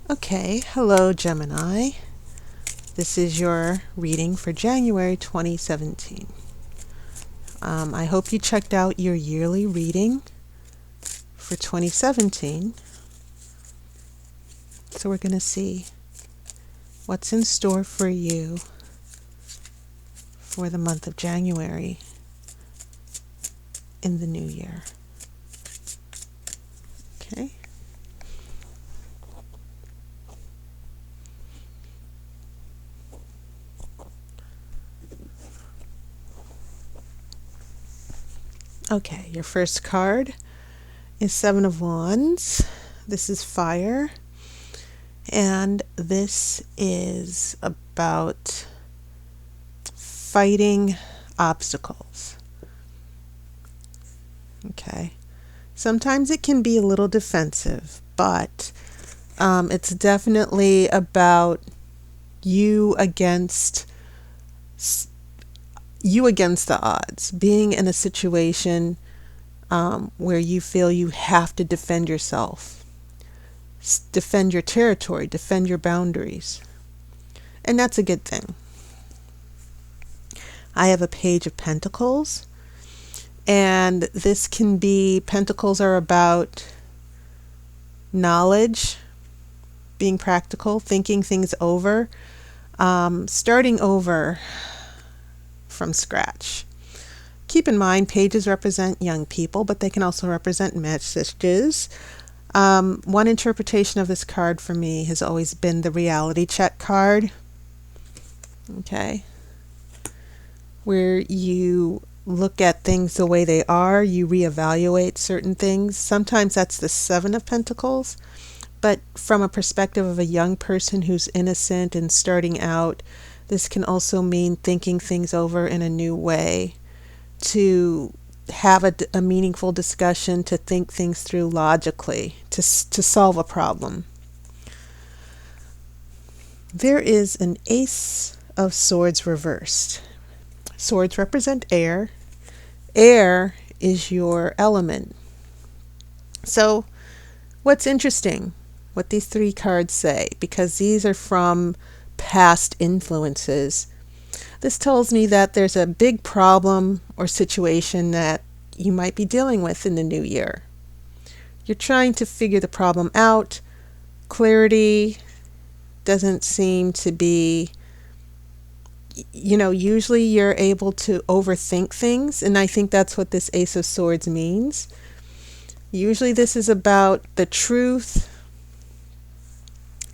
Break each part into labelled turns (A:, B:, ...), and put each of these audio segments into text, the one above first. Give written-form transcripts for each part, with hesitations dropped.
A: Okay, hello Gemini. This is your reading for January 2017. I hope you checked out your yearly reading for 2017. So we're going to see what's in store for you for the month of January in the new year. Okay. Okay, your first card is Seven of Wands. This is fire. And this is about fighting obstacles. Okay. Sometimes it can be a little defensive, but it's definitely about you against the odds, being in a situation where you feel you have to defend yourself, defend your territory, defend your boundaries. And that's a good thing. I have a Page of Pentacles, and this can be, pentacles are about knowledge, being practical, thinking things over, starting over from scratch. Keep in mind, pages represent young people, but they can also represent messages. One interpretation of this card for me has always been the reality check card. Okay. Where you look at things the way they are, you reevaluate certain things. Sometimes that's the Seven of Pentacles, but from a perspective of a young person who's innocent and starting out, this can also mean thinking things over in a new way, to have a meaningful discussion, to think things through logically, to solve a problem. There is an Ace of Swords reversed. Swords represent air. Air is your element. So what's interesting, what these three cards say, because these are from past influences, this tells me that there's a big problem or situation that you might be dealing with in the new year. You're trying to figure the problem out. Clarity doesn't seem to be, usually you're able to overthink things, and I think that's what this Ace of Swords means. Usually this is about the truth,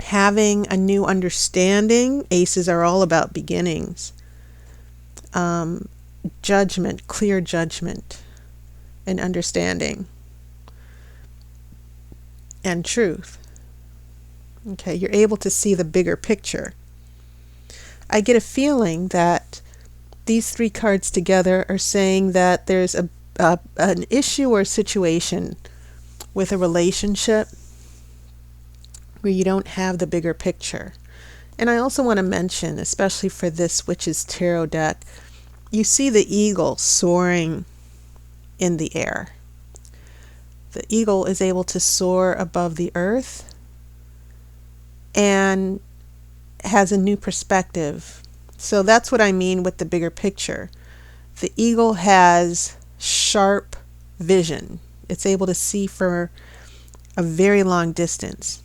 A: having a new understanding. Aces are all about beginnings. Judgment, clear judgment, and understanding, and truth. Okay, you're able to see the bigger picture. I get a feeling that these three cards together are saying that there's an issue or situation with a relationship where you don't have the bigger picture. And I also want to mention, especially for this Witch's Tarot deck, you see the eagle soaring in the air. The eagle is able to soar above the earth and has a new perspective. So that's what I mean with the bigger picture. The eagle has sharp vision. It's able to see for a very long distance.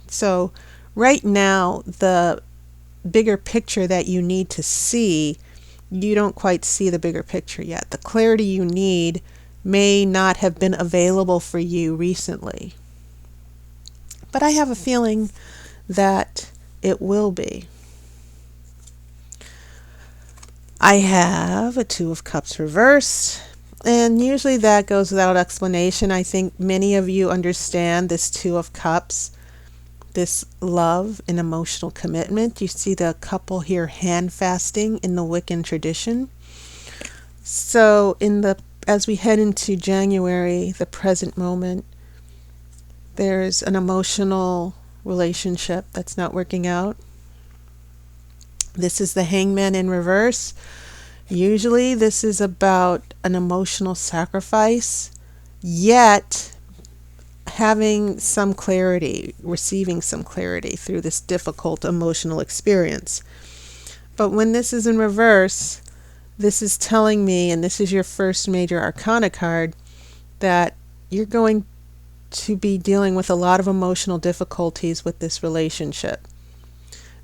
A: So right now, the bigger picture that you need to see, you don't quite see the bigger picture yet. The clarity you need may not have been available for you recently. But I have a feeling that it will be. I have a Two of Cups reversed, and usually that goes without explanation. I think many of you understand this Two of Cups, this love and emotional commitment. You see the couple here hand fasting in the Wiccan tradition. So as we head into January, the present moment, there's an emotional relationship that's not working out. This is the Hangman in reverse. Usually this is about an emotional sacrifice, yet having some clarity, receiving some clarity through this difficult emotional experience. But when this is in reverse, this is telling me, and this is your first major arcana card, that you're going to be dealing with a lot of emotional difficulties with this relationship.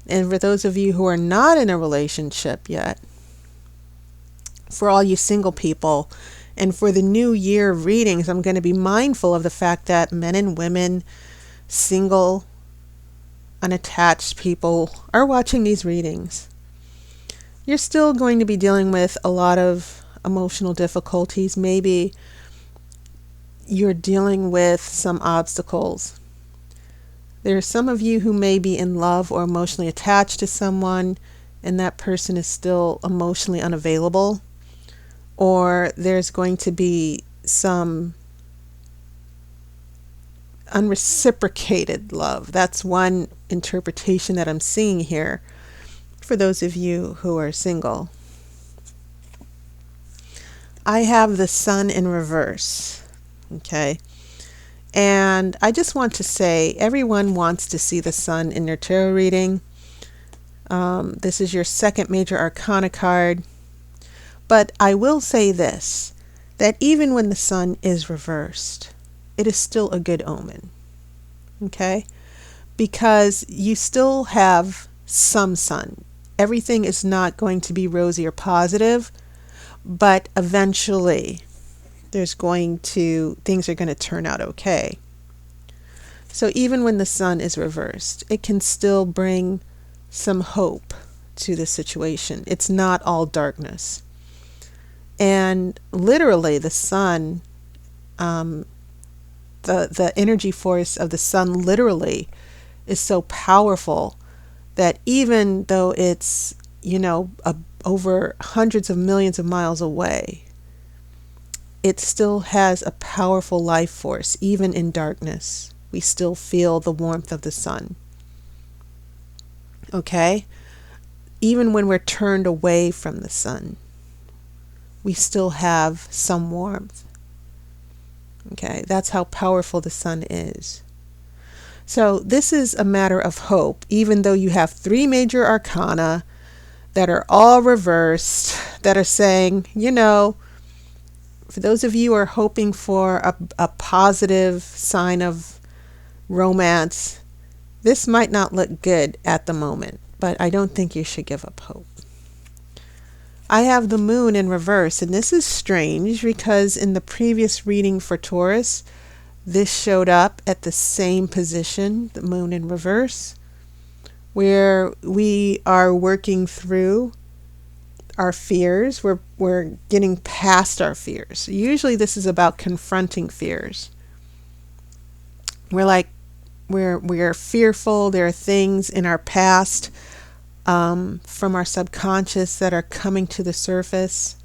A: And for those of you who are not in a relationship yet, for all you single people, and for the new year readings, I'm going to be mindful of the fact that men and women, single, unattached people are watching these readings. You're still going to be dealing with a lot of emotional difficulties. Maybe you're dealing with some obstacles. There are some of you who may be in love or emotionally attached to someone, and that person is still emotionally unavailable. Or there's going to be some unreciprocated love. That's one interpretation that I'm seeing here for those of you who are single. I have the sun in reverse. Okay. And I just want to say, everyone wants to see the sun in their tarot reading. This is your second major arcana card. But I will say this, that even when the sun is reversed, it is still a good omen. Okay? Because you still have some sun. Everything is not going to be rosy or positive, but eventually things are going to turn out okay. So even when the sun is reversed, it can still bring some hope to the situation. It's not all darkness. And literally the sun, the energy force of the sun literally is so powerful that even though it's, over hundreds of millions of miles away, it still has a powerful life force. Even in darkness, we still feel the warmth of the sun. Okay? Even when we're turned away from the sun, we still have some warmth. Okay? That's how powerful the sun is. So this is a matter of hope, even though you have three major arcana that are all reversed, that are saying, for those of you who are hoping for a positive sign of romance, this might not look good at the moment, but I don't think you should give up hope. I have the moon in reverse, and this is strange because in the previous reading for Taurus, this showed up at the same position, the moon in reverse, where we are working through our fears. We're getting past our fears. Usually this is about confronting fears. We're fearful. There are things in our past from our subconscious that are coming to the surface.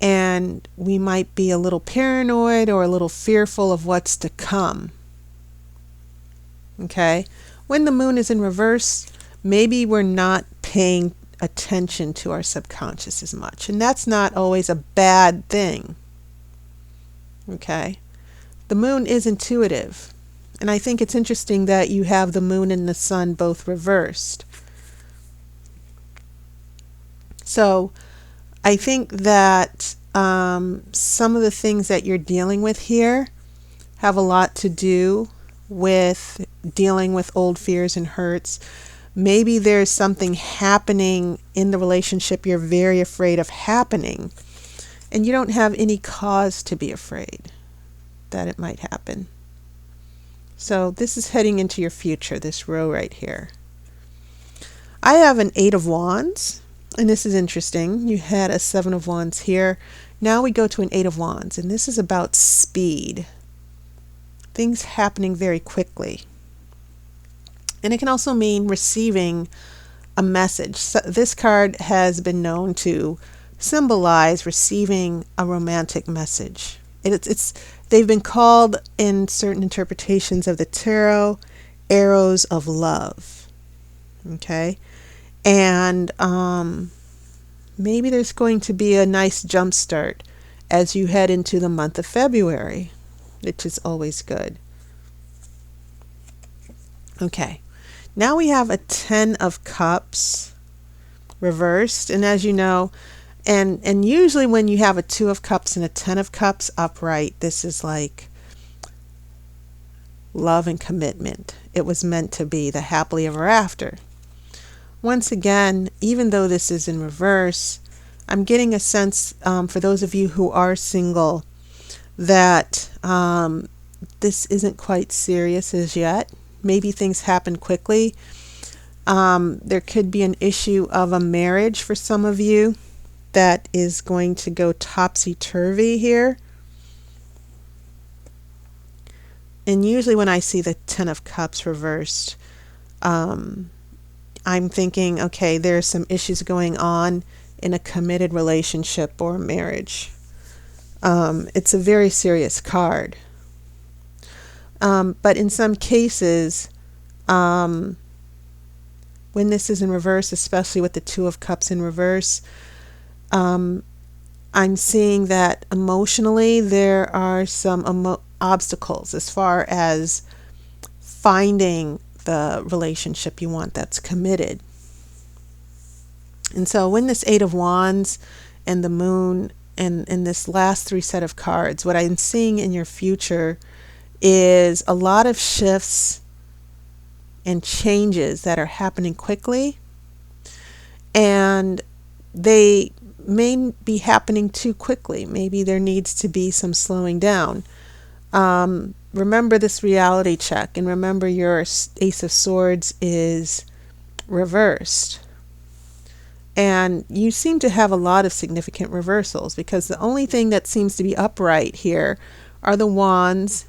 A: And we might be a little paranoid or a little fearful of what's to come. Okay? When the moon is in reverse, maybe we're not paying attention to our subconscious as much. And that's not always a bad thing. Okay? The moon is intuitive. And I think it's interesting that you have the moon and the sun both reversed. So I think that some of the things that you're dealing with here have a lot to do with dealing with old fears and hurts. Maybe there's something happening in the relationship you're very afraid of happening, and you don't have any cause to be afraid that it might happen. So this is heading into your future, this row right here. I have an 8 of Wands. And this is interesting. You had a 7 of Wands here. Now we go to an 8 of Wands. And this is about speed. Things happening very quickly. And it can also mean receiving a message. So this card has been known to symbolize receiving a romantic message. They've been called in certain interpretations of the tarot arrows of love. Okay? And maybe there's going to be a nice jump start as you head into the month of February. which is always good. Okay, now we have a 10 of Cups reversed, and as you know, and usually when you have a 2 of Cups and a 10 of Cups upright, this is like love and commitment. It was meant to be the happily ever after. Once again, even though this is in reverse, I'm getting a sense for those of you who are single that this isn't quite serious as yet. Maybe things happen quickly. There could be an issue of a marriage for some of you that is going to go topsy-turvy here. And usually when I see the 10 of Cups reversed, I'm thinking, okay, there's some issues going on in a committed relationship or marriage. It's a very serious card. But in some cases, when this is in reverse, especially with the 2 of Cups in reverse, I'm seeing that emotionally there are some obstacles as far as finding the relationship you want that's committed. And so when this 8 of Wands and the Moon and this last 3 set of cards, what I'm seeing in your future is a lot of shifts and changes that are happening quickly, and they may be happening too quickly. Maybe there needs to be some slowing down. Remember this reality check, and remember your Ace of Swords is reversed. And you seem to have a lot of significant reversals, because the only thing that seems to be upright here are the Wands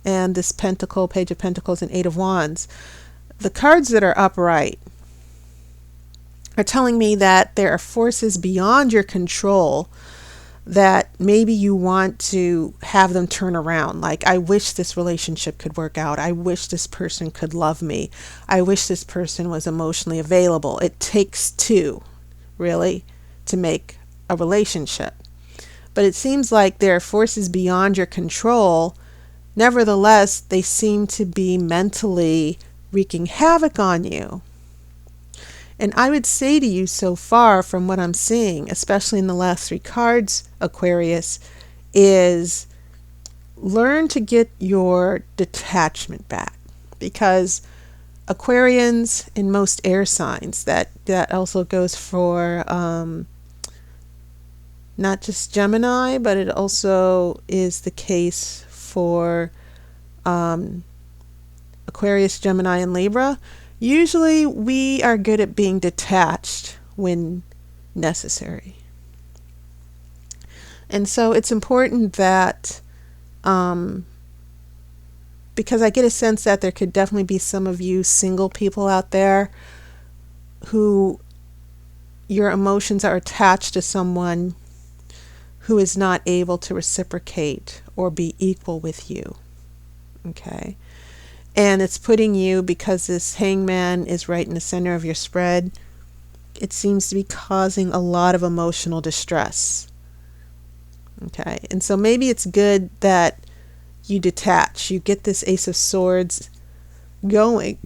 A: and this Pentacle, Page of Pentacles, and 8 of Wands. The cards that are upright are telling me that there are forces beyond your control that maybe you want to have them turn around. Like, I wish this relationship could work out. I wish this person could love me. I wish this person was emotionally available. It takes two, really, to make a relationship. But it seems like there are forces beyond your control. Nevertheless, they seem to be mentally wreaking havoc on you. And I would say to you, so far from what I'm seeing, especially in the last 3 cards, Aquarius, is learn to get your detachment back. Because Aquarians and most air signs, that also goes for not just Gemini, but it also is the case for Aquarius, Gemini, and Libra. Usually we are good at being detached when necessary. And so it's important that, because I get a sense that there could definitely be some of you single people out there who your emotions are attached to someone who is not able to reciprocate or be equal with you. Okay? And it's putting you, because this Hangman is right in the center of your spread, it seems to be causing a lot of emotional distress. Okay? And so maybe it's good that you detach. You get this Ace of Swords going,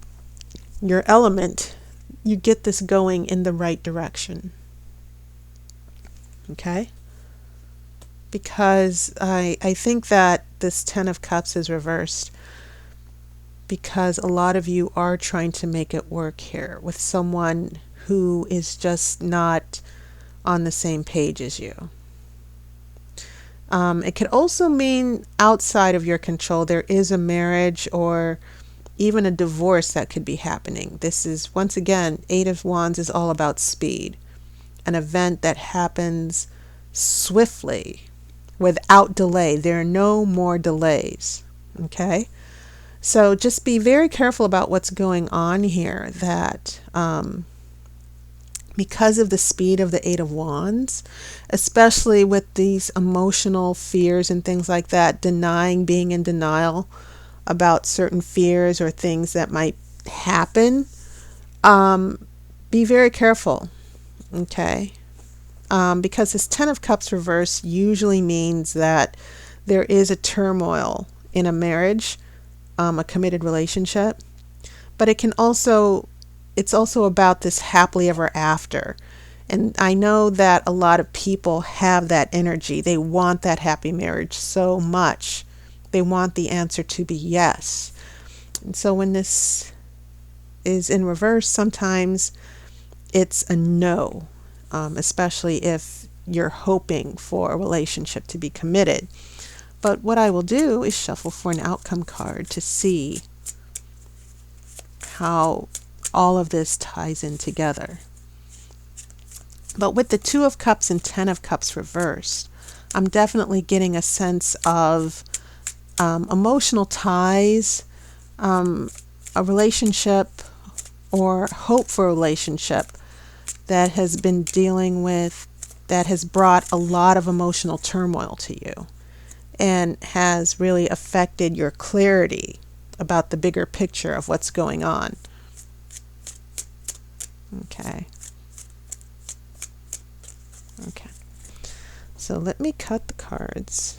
A: your element, you get this going in the right direction. Okay? Because I think that this 10 of Cups is reversed, because a lot of you are trying to make it work here with someone who is just not on the same page as you. It could also mean outside of your control. There is a marriage or even a divorce that could be happening. This is, once again, 8 of Wands is all about speed. An event that happens swiftly, without delay. There are no more delays. Okay? So just be very careful about what's going on here, that because of the speed of the 8 of Wands, especially with these emotional fears and things like that, being in denial about certain fears or things that might happen, be very careful, okay? Because this 10 of Cups reverse usually means that there is a turmoil in a marriage, a committed relationship, but it's also about this happily ever after. And I know that a lot of people have that energy. They want that happy marriage so much. They want the answer to be yes. And so when this is in reverse, sometimes it's a no, especially if you're hoping for a relationship to be committed. But what I will do is shuffle for an outcome card to see how all of this ties in together. But with the Two of Cups and Ten of Cups reversed, I'm definitely getting a sense of emotional ties, a relationship or hope for a relationship that has been that has brought a lot of emotional turmoil to you and has really affected your clarity about the bigger picture of what's going on. Okay. So let me cut the cards.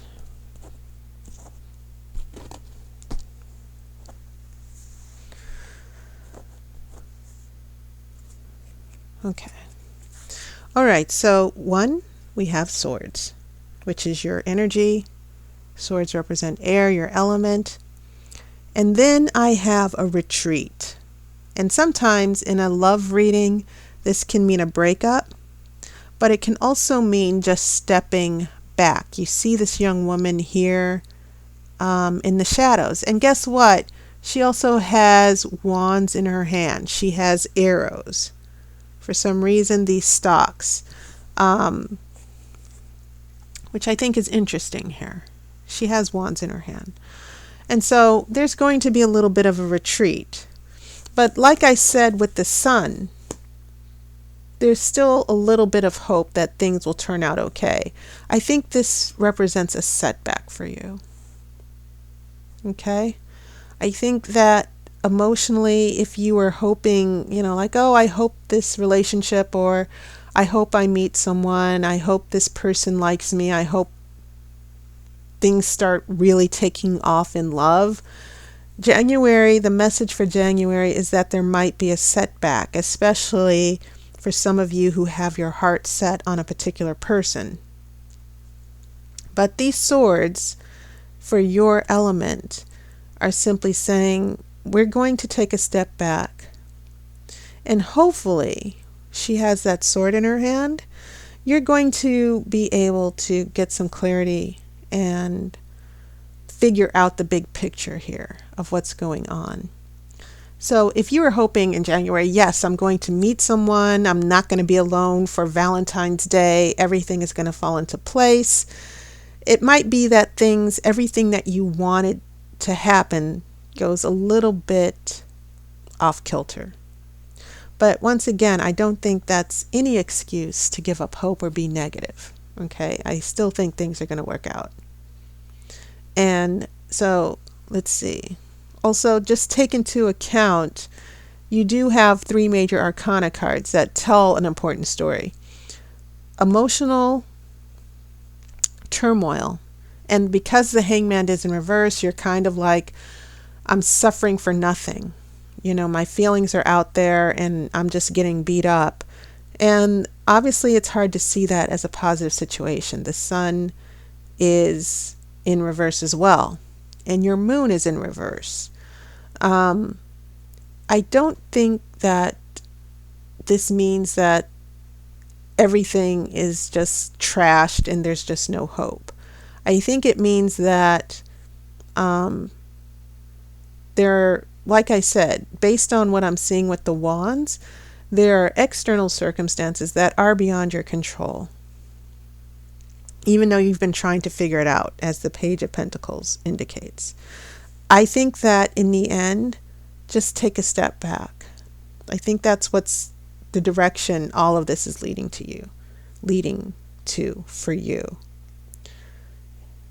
A: Okay. All right, so 1, we have swords, which is your energy. Swords represent air, your element. And then I have a retreat. And sometimes in a love reading, this can mean a breakup, but it can also mean just stepping back. You see this young woman here in the shadows. And guess what? She also has wands in her hand. She has arrows. For some reason, these stalks, which I think is interesting here. She has wands in her hand. And so there's going to be a little bit of a retreat. But like I said with the sun, there's still a little bit of hope that things will turn out okay. I think this represents a setback for you. Okay? I think that emotionally, if you were hoping, like, oh, I hope this relationship, or I hope I meet someone, I hope this person likes me, I hope things start really taking off in love. January, the message for January is that there might be a setback, especially for some of you who have your heart set on a particular person. But these swords, for your element, are simply saying, we're going to take a step back. And hopefully, she has that sword in her hand. You're going to be able to get some clarity and figure out the big picture here of what's going on. So if you were hoping in January, yes, I'm going to meet someone, I'm not going to be alone for Valentine's Day, everything is going to fall into place, it might be that everything that you wanted to happen goes a little bit off kilter. But once again, I don't think that's any excuse to give up hope or be negative. Okay, I still think things are going to work out. And so let's see. Also, just take into account, you do have 3 major arcana cards that tell an important story. Emotional turmoil. And because the Hangman is in reverse, you're kind of like, I'm suffering for nothing. My feelings are out there and I'm just getting beat up. And obviously it's hard to see that as a positive situation. The sun is in reverse as well. And your moon is in reverse. I don't think that this means that everything is just trashed and there's just no hope. I think it means that like I said, based on what I'm seeing with the wands, there are external circumstances that are beyond your control. Even though you've been trying to figure it out, as the Page of Pentacles indicates. I think that in the end, just take a step back. I think that's what's the direction all of this is leading to for you.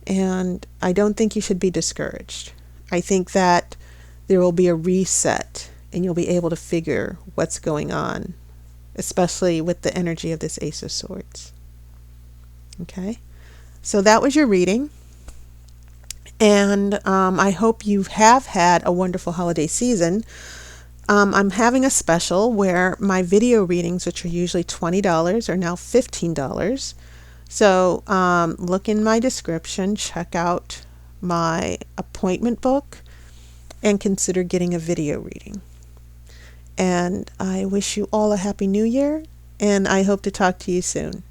A: And I don't think you should be discouraged. I think that there will be a reset and you'll be able to figure what's going on, especially with the energy of this Ace of Swords. Okay? So that was your reading. And I hope you have had a wonderful holiday season. I'm having a special where my video readings, which are usually $20, are now $15. So look in my description, check out my appointment book, and consider getting a video reading. And I wish you all a happy new year, and I hope to talk to you soon.